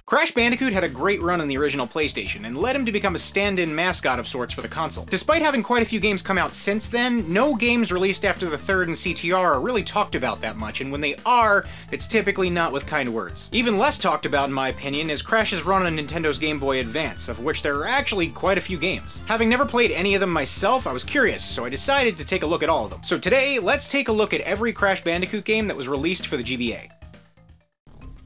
Crash Bandicoot had a great run on the original PlayStation, and led him to become a stand-in mascot of sorts for the console. Despite having quite a few games come out since then, no games released after the third and CTR are really talked about that much, and when they are, it's typically not with kind words. Even less talked about, in my opinion, is Crash's run on Nintendo's Game Boy Advance, of which there are actually quite a few games. Having never played any of them myself, I was curious, so I decided to take a look at all of them. So today, let's take a look at every Crash Bandicoot game that was released for the GBA.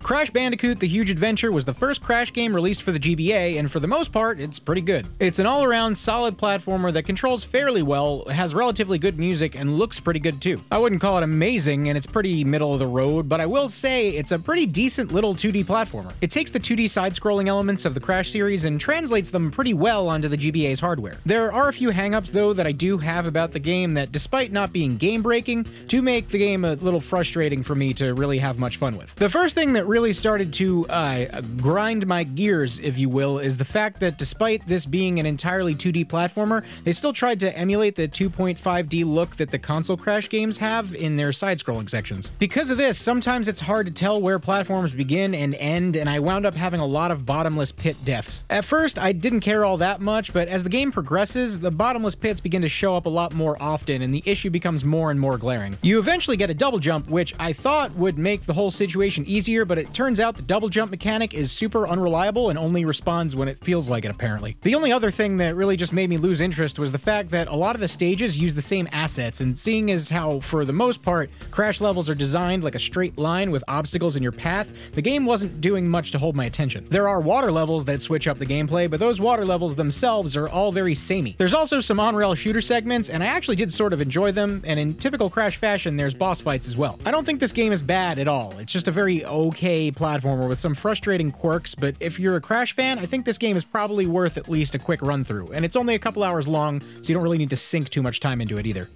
Crash Bandicoot: The Huge Adventure was the first Crash game released for the GBA, and for the most part, it's pretty good. It's an all-around solid platformer that controls fairly well, has relatively good music, and looks pretty good too. I wouldn't call it amazing, and it's pretty middle of the road, but I will say it's a pretty decent little 2D platformer. It takes the 2D side-scrolling elements of the Crash series and translates them pretty well onto the GBA's hardware. There are a few hang-ups though that I do have about the game that, despite not being game-breaking, do make the game a little frustrating for me to really have much fun with. The first thing that really started to grind my gears, if you will, is the fact that despite this being an entirely 2D platformer, they still tried to emulate the 2.5D look that the console Crash games have in their side-scrolling sections. Because of this, sometimes it's hard to tell where platforms begin and end, and I wound up having a lot of bottomless pit deaths. At first, I didn't care all that much, but as the game progresses, the bottomless pits begin to show up a lot more often, and the issue becomes more and more glaring. You eventually get a double jump, which I thought would make the whole situation easier, but it turns out the double jump mechanic is super unreliable and only responds when it feels like it, apparently. The only other thing that really just made me lose interest was the fact that a lot of the stages use the same assets, and seeing as how, for the most part, Crash levels are designed like a straight line with obstacles in your path, the game wasn't doing much to hold my attention. There are water levels that switch up the gameplay, but those water levels themselves are all very samey. There's also some on-rail shooter segments, and I actually did sort of enjoy them, and in typical Crash fashion, there's boss fights as well. I don't think this game is bad at all. It's just a very okay platformer with some frustrating quirks, but if you're a Crash fan, I think this game is probably worth at least a quick run through, and it's only a couple hours long, so you don't really need to sink too much time into it either.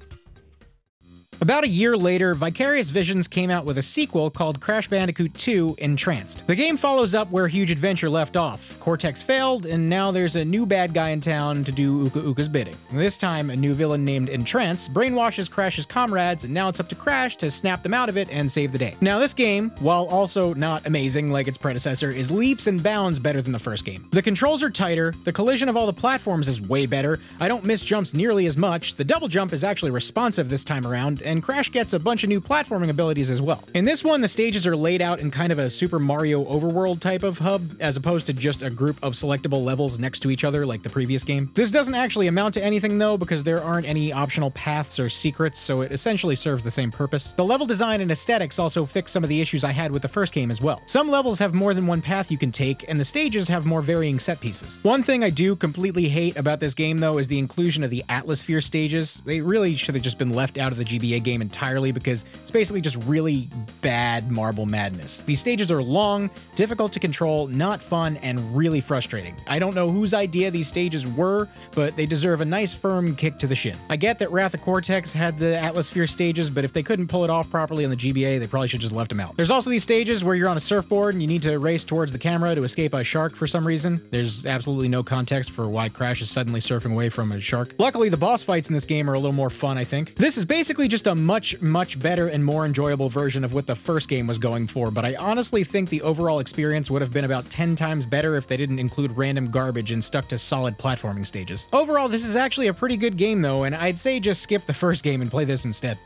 About a year later, Vicarious Visions came out with a sequel called Crash Bandicoot 2: Entranced. The game follows up where Huge Adventure left off. Cortex failed, and now there's a new bad guy in town to do Uka Uka's bidding. This time, a new villain named Entrance brainwashes Crash's comrades, and now it's up to Crash to snap them out of it and save the day. Now this game, while also not amazing like its predecessor, is leaps and bounds better than the first game. The controls are tighter, the collision of all the platforms is way better, I don't miss jumps nearly as much, the double jump is actually responsive this time around, and Crash gets a bunch of new platforming abilities as well. In this one, the stages are laid out in kind of a Super Mario overworld type of hub, as opposed to just a group of selectable levels next to each other like the previous game. This doesn't actually amount to anything though, because there aren't any optional paths or secrets, so it essentially serves the same purpose. The level design and aesthetics also fix some of the issues I had with the first game as well. Some levels have more than one path you can take, and the stages have more varying set pieces. One thing I do completely hate about this game though is the inclusion of the Atmosphere stages. They really should have just been left out of the GBA game entirely, because it's basically just really bad marble madness. These stages are long, difficult to control, not fun, and really frustrating. I don't know whose idea these stages were, but they deserve a nice firm kick to the shin. I get that Wrath of Cortex had the Atmosphere stages, but if they couldn't pull it off properly on the GBA, they probably should just left them out. There's also these stages where you're on a surfboard and you need to race towards the camera to escape a shark for some reason. There's absolutely no context for why Crash is suddenly surfing away from a shark. Luckily, the boss fights in this game are a little more fun, I think. This is basically just a much better and more enjoyable version of what the first game was going for, but I honestly think the overall experience would have been about 10 times better if they didn't include random garbage and stuck to solid platforming stages. Overall, this is actually a pretty good game though, and I'd say just skip the first game and play this instead.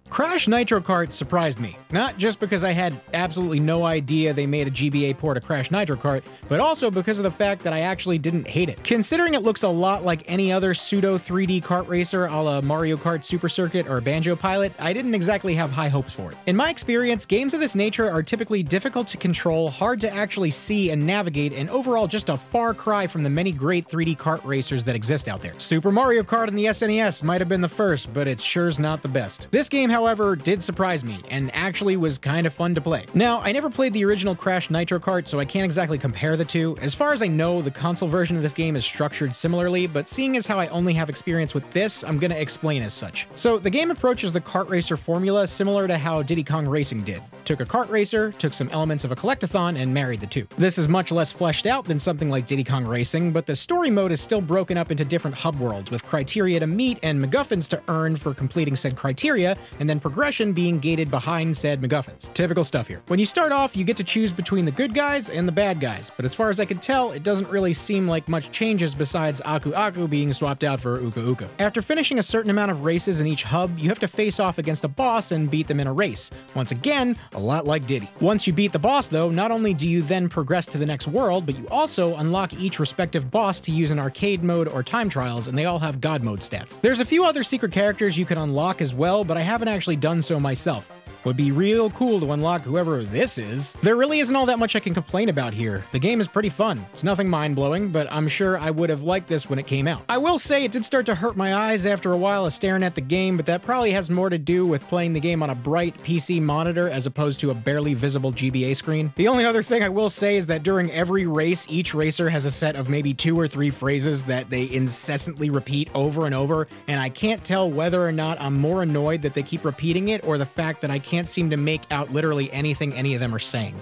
Crash Nitro Kart surprised me, not just because I had absolutely no idea they made a GBA port of Crash Nitro Kart, but also because of the fact that I actually didn't hate it. Considering it looks a lot like any other pseudo 3D kart racer a la Mario Kart Super Circuit or Banjo Pilot, I didn't exactly have high hopes for it. In my experience, games of this nature are typically difficult to control, hard to actually see and navigate, and overall just a far cry from the many great 3D kart racers that exist out there. Super Mario Kart on the SNES might have been the first, but it sure's not the best. This game, however, did surprise me, and actually was kind of fun to play. Now, I never played the original Crash Nitro Kart, so I can't exactly compare the two. As far as I know, the console version of this game is structured similarly, but seeing as how I only have experience with this, I'm gonna explain as such. So, the game approaches the kart racer formula similar to how Diddy Kong Racing did. took a kart racer, took some elements of a collectathon, and married the two. This is much less fleshed out than something like Diddy Kong Racing, but the story mode is still broken up into different hub worlds with criteria to meet and MacGuffins to earn for completing said criteria, and then progression being gated behind said MacGuffins. Typical stuff here. When you start off, you get to choose between the good guys and the bad guys, but as far as I can tell, it doesn't really seem like much changes besides Aku Aku being swapped out for Uka Uka. After finishing a certain amount of races in each hub, you have to face off against a boss and beat them in a race. Once again, a lot like Diddy. Once you beat the boss though, not only do you then progress to the next world, but you also unlock each respective boss to use in arcade mode or time trials, and they all have God mode stats. There's a few other secret characters you can unlock as well, but I haven't actually done so myself. Would be real cool to unlock whoever this is. There really isn't all that much I can complain about here. The game is pretty fun. It's nothing mind-blowing, but I'm sure I would have liked this when it came out. I will say it did start to hurt my eyes after a while of staring at the game, but that probably has more to do with playing the game on a bright PC monitor as opposed to a barely visible GBA screen. The only other thing I will say is that during every race, each racer has a set of maybe 2 or 3 phrases that they incessantly repeat over and over, and I can't tell whether or not I'm more annoyed that they keep repeating it or the fact that I can't seem to make out literally anything any of them are saying.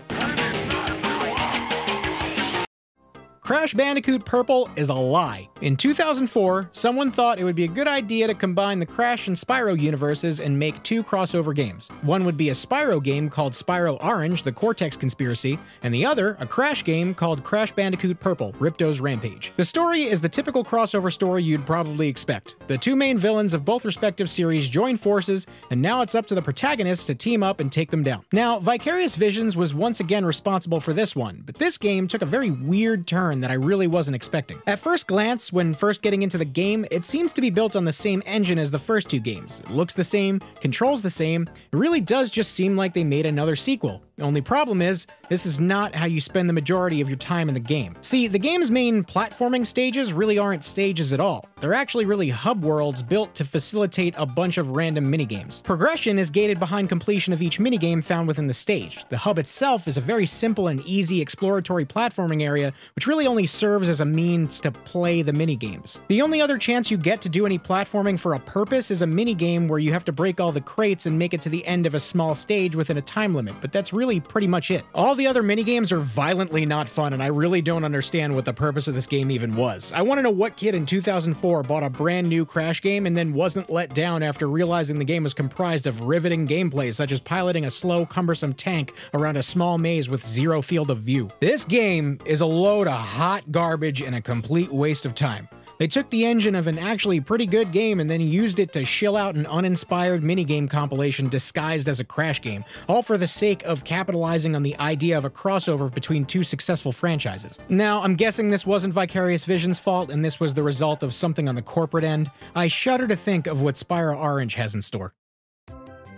Crash Bandicoot Purple is a lie. In 2004, someone thought it would be a good idea to combine the Crash and Spyro universes and make 2 crossover games. One would be a Spyro game called Spyro Orange, The Cortex Conspiracy, and the other, a Crash game called Crash Bandicoot Purple, Ripto's Rampage. The story is the typical crossover story you'd probably expect. The 2 main villains of both respective series join forces, and now it's up to the protagonists to team up and take them down. Now, Vicarious Visions was once again responsible for this one, but this game took a very weird turn that I really wasn't expecting. At first glance, when first getting into the game, it seems to be built on the same engine as the first 2 games. It looks the same, controls the same, it really does just seem like they made another sequel. The only problem is, this is not how you spend the majority of your time in the game. See, the game's main platforming stages really aren't stages at all. They're actually really hub worlds built to facilitate a bunch of random minigames. Progression is gated behind completion of each minigame found within the stage. The hub itself is a very simple and easy exploratory platforming area, which really only serves as a means to play the minigames. The only other chance you get to do any platforming for a purpose is a minigame where you have to break all the crates and make it to the end of a small stage within a time limit, but that's really pretty much it. All the other minigames are violently not fun, and I really don't understand what the purpose of this game even was. I want to know what kid in 2004 bought a brand new Crash game and then wasn't let down after realizing the game was comprised of riveting gameplay such as piloting a slow, cumbersome tank around a small maze with 0 field of view. This game is a load of hot garbage and a complete waste of time. They took the engine of an actually pretty good game and then used it to shill out an uninspired minigame compilation disguised as a Crash game, all for the sake of capitalizing on the idea of a crossover between 2 successful franchises. Now, I'm guessing this wasn't Vicarious Visions' fault and this was the result of something on the corporate end. I shudder to think of what Spyro Orange has in store.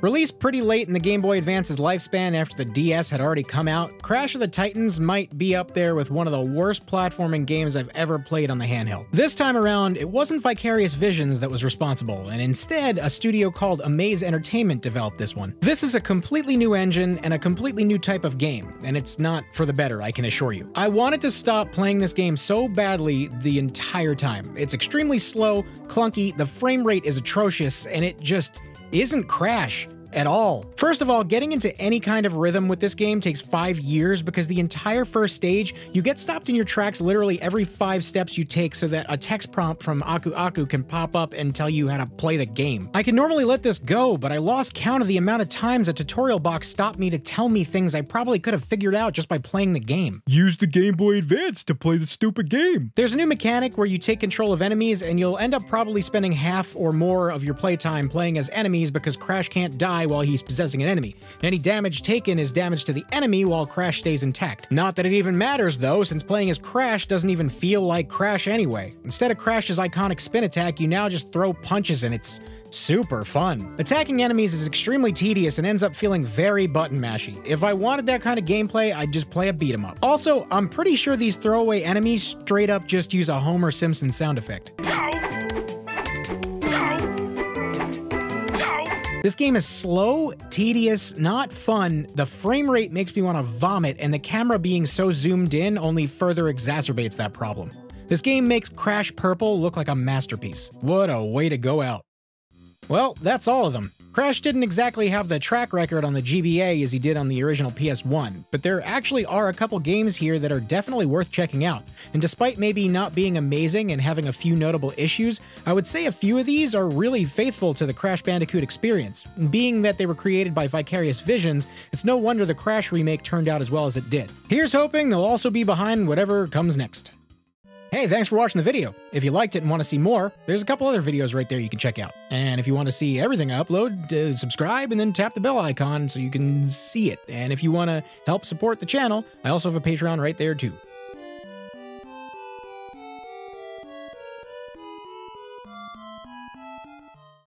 Released pretty late in the Game Boy Advance's lifespan after the DS had already come out, Crash of the Titans might be up there with one of the worst platforming games I've ever played on the handheld. This time around, it wasn't Vicarious Visions that was responsible, and instead, a studio called Amaze Entertainment developed this one. This is a completely new engine and a completely new type of game, and it's not for the better, I can assure you. I wanted to stop playing this game so badly the entire time. It's extremely slow, clunky, the frame rate is atrocious, and it just isn't Crash at all. First of all, getting into any kind of rhythm with this game takes 5 years because the entire first stage, you get stopped in your tracks literally every 5 steps you take so that a text prompt from Aku Aku can pop up and tell you how to play the game. I can normally let this go, but I lost count of the amount of times a tutorial box stopped me to tell me things I probably could have figured out just by playing the game. Use the Game Boy Advance to play the stupid game. There's a new mechanic where you take control of enemies and you'll end up probably spending half or more of your playtime playing as enemies because Crash can't die while he's possessing an enemy. Any damage taken is damage to the enemy while Crash stays intact. Not that it even matters though, since playing as Crash doesn't even feel like Crash anyway. Instead of Crash's iconic spin attack, you now just throw punches and it's super fun. Attacking enemies is extremely tedious and ends up feeling very button mashy. If I wanted that kind of gameplay, I'd just play a beat 'em up. Also, I'm pretty sure these throwaway enemies straight up just use a Homer Simpson sound effect. This game is slow, tedious, not fun, the frame rate makes me want to vomit, and the camera being so zoomed in only further exacerbates that problem. This game makes Crash Purple look like a masterpiece. What a way to go out. Well, that's all of them. Crash didn't exactly have the track record on the GBA as he did on the original PS1, but there actually are a couple games here that are definitely worth checking out. And despite maybe not being amazing and having a few notable issues, I would say a few of these are really faithful to the Crash Bandicoot experience. And being that they were created by Vicarious Visions, it's no wonder the Crash remake turned out as well as it did. Here's hoping they'll also be behind whatever comes next. Hey, thanks for watching the video. If you liked it and want to see more, there's a couple other videos right there you can check out. And if you want to see everything I upload, subscribe and then tap the bell icon so you can see it. And if you want to help support the channel, I also have a Patreon right there too.